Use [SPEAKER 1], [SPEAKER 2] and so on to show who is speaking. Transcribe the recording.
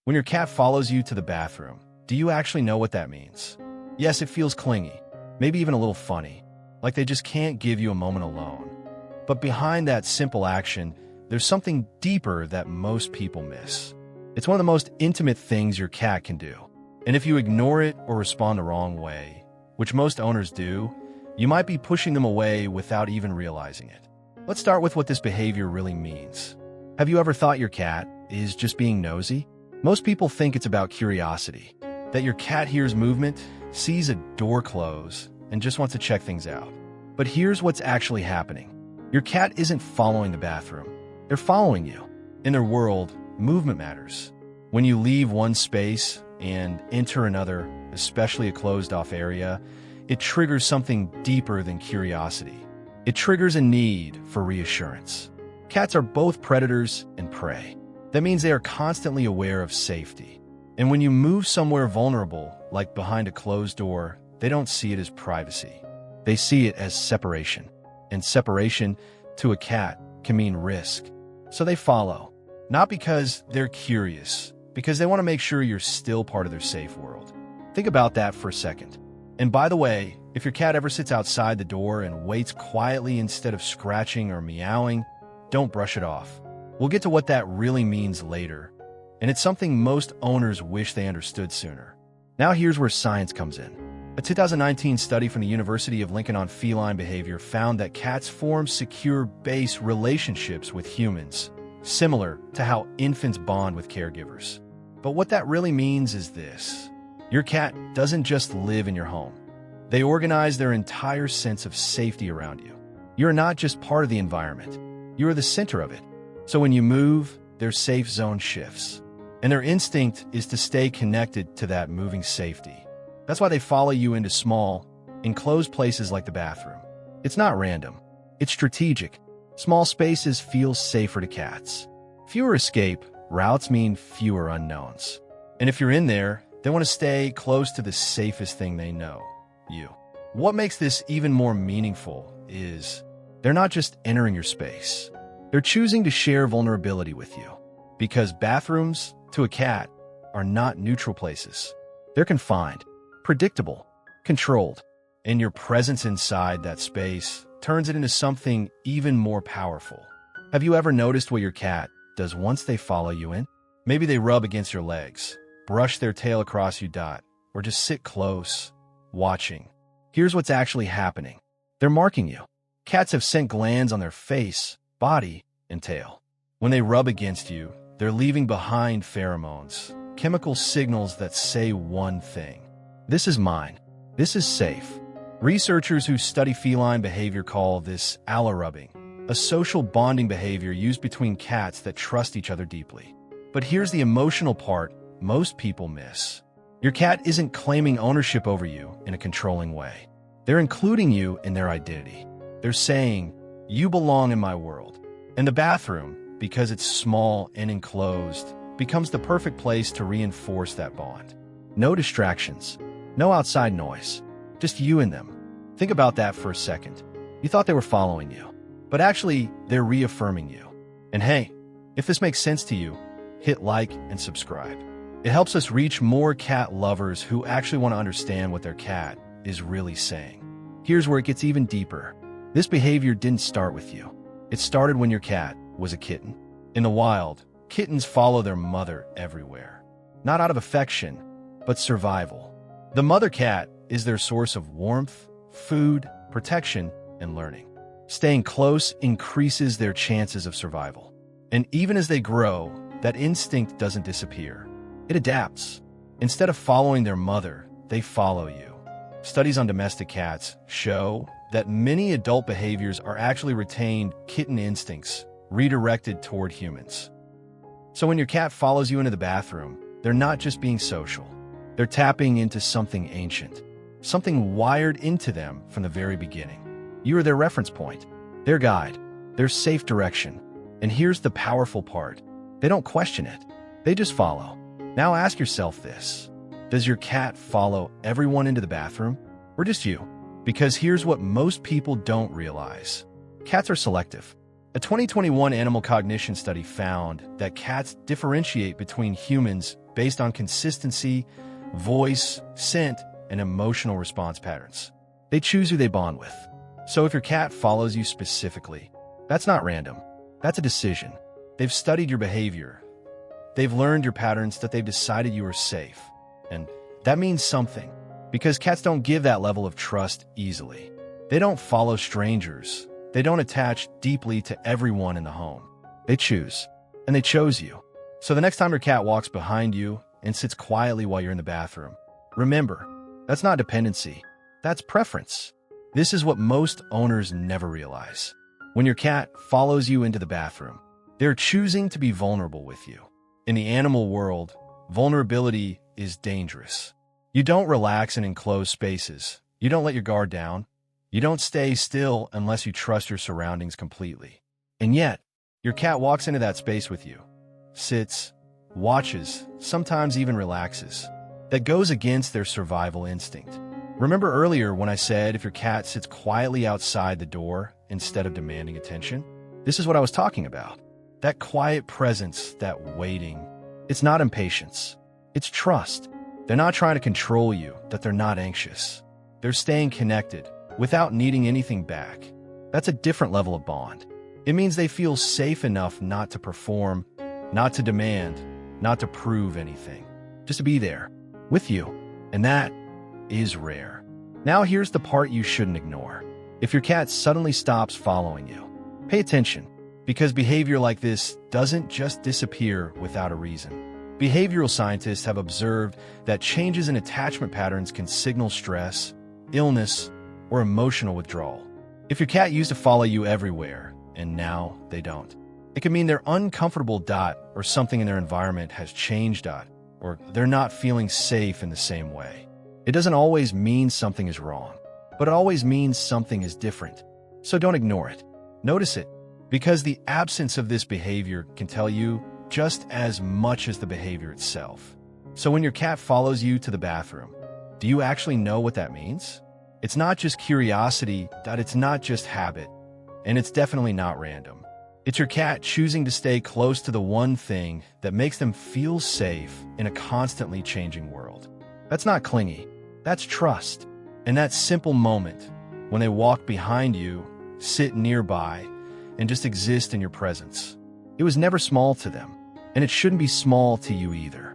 [SPEAKER 1] When your cat follows you to the bathroom, do you actually know what that means? Yes, it feels clingy, maybe even a little funny, like they just can't give you a moment alone. But behind that simple action, there's something deeper that most people miss. It's one of the most intimate things your cat can do. And if you ignore it or respond the wrong way, which most owners do, you might be pushing them away without even realizing it. Let's start with what this behavior really means. Have you ever thought your cat is just being nosy? Most people think it's about curiosity, that your cat hears movement, sees a door close, and just wants to check things out. But here's what's actually happening. Your cat isn't following the bathroom. They're following you. In their world, movement matters. When you leave one space and enter another, especially a closed-off area, it triggers something deeper than curiosity. It triggers a need for reassurance. Cats are both predators and prey. That means they are constantly aware of safety. And when you move somewhere vulnerable, like behind a closed door, they don't see it as privacy. They see it as separation. And separation, to a cat, can mean risk. So they follow. Not because they're curious, because they want to make sure you're still part of their safe world. Think about that for a second. And by the way, if your cat ever sits outside the door and waits quietly instead of scratching or meowing, don't brush it off. We'll get to what that really means later, and it's something most owners wish they understood sooner. Now here's where science comes in. A 2019 study from the University of Lincoln on feline behavior found that cats form secure base relationships with humans, similar to how infants bond with caregivers. But what that really means is this. Your cat doesn't just live in your home. They organize their entire sense of safety around you. You're not just part of the environment. You are the center of it. So when you move, their safe zone shifts. And their instinct is to stay connected to that moving safety. That's why they follow you into small, enclosed places like the bathroom. It's not random. It's strategic. Small spaces feel safer to cats. Fewer escape routes mean fewer unknowns. And if you're in there, they want to stay close to the safest thing they know, you. What makes this even more meaningful is they're not just entering your space. They're choosing to share vulnerability with you. Because bathrooms, to a cat, are not neutral places. They're confined, predictable, controlled. And your presence inside that space turns it into something even more powerful. Have you ever noticed what your cat does once they follow you in? Maybe they rub against your legs, brush their tail across you, or just sit close, watching. Here's what's actually happening. They're marking you. Cats have scent glands on their face, body, and tail. When they rub against you, they're leaving behind pheromones, chemical signals that say one thing. This is mine. This is safe. Researchers who study feline behavior call this allorubbing, a social bonding behavior used between cats that trust each other deeply. But here's the emotional part most people miss. Your cat isn't claiming ownership over you in a controlling way. They're including you in their identity. They're saying, you belong in my world. And the bathroom, because it's small and enclosed, becomes the perfect place to reinforce that bond. No distractions, no outside noise, just you and them. Think about that for a second. You thought they were following you, but actually they're reaffirming you. And hey, if this makes sense to you, hit like and subscribe. It helps us reach more cat lovers who actually want to understand what their cat is really saying. Here's where it gets even deeper. This behavior didn't start with you. It started when your cat was a kitten. In the wild, kittens follow their mother everywhere. Not out of affection, but survival. The mother cat is their source of warmth, food, protection, and learning. Staying close increases their chances of survival. And even as they grow, that instinct doesn't disappear. It adapts. Instead of following their mother, they follow you. Studies on domestic cats show that many adult behaviors are actually retained kitten instincts redirected toward humans. So when your cat follows you into the bathroom, they're not just being social. They're tapping into something ancient, something wired into them from the very beginning. You are their reference point, their guide, their safe direction. And here's the powerful part. They don't question it. They just follow. Now ask yourself this. Does your cat follow everyone into the bathroom, or just you? Because here's what most people don't realize. Cats are selective. A 2021 animal cognition study found that cats differentiate between humans based on consistency, voice, scent, and emotional response patterns. They choose who they bond with. So if your cat follows you specifically, that's not random. That's a decision. They've studied your behavior. They've learned your patterns, that they've decided you are safe. And that means something, because cats don't give that level of trust easily. They don't follow strangers. They don't attach deeply to everyone in the home. They choose, and they chose you. So the next time your cat walks behind you and sits quietly while you're in the bathroom, remember, that's not dependency. That's preference. This is what most owners never realize. When your cat follows you into the bathroom, they're choosing to be vulnerable with you. In the animal world, vulnerability is dangerous. You don't relax in enclosed spaces. You don't let your guard down. You don't stay still unless you trust your surroundings completely. And yet, your cat walks into that space with you, sits, watches, sometimes even relaxes. That goes against their survival instinct. Remember earlier when I said if your cat sits quietly outside the door instead of demanding attention? This is what I was talking about. That quiet presence, that waiting. It's not impatience. It's trust. They're not trying to control you, that they're not anxious. They're staying connected without needing anything back. That's a different level of bond. It means they feel safe enough not to perform, not to demand, not to prove anything. Just to be there, with you. And that is rare. Now here's the part you shouldn't ignore. If your cat suddenly stops following you, pay attention, because behavior like this doesn't just disappear without a reason. Behavioral scientists have observed that changes in attachment patterns can signal stress, illness, or emotional withdrawal. If your cat used to follow you everywhere, and now they don't, it can mean they're uncomfortable, or something in their environment has changed, or they're not feeling safe in the same way. It doesn't always mean something is wrong, but it always means something is different. So don't ignore it. Notice it, because the absence of this behavior can tell you just as much as the behavior itself. So when your cat follows you to the bathroom, do you actually know what that means? It's not just curiosity, it's not just habit, and it's definitely not random. It's your cat choosing to stay close to the one thing that makes them feel safe in a constantly changing world. That's not clingy, that's trust. And that simple moment, when they walk behind you, sit nearby, and just exist in your presence, it was never small to them, and it shouldn't be small to you either.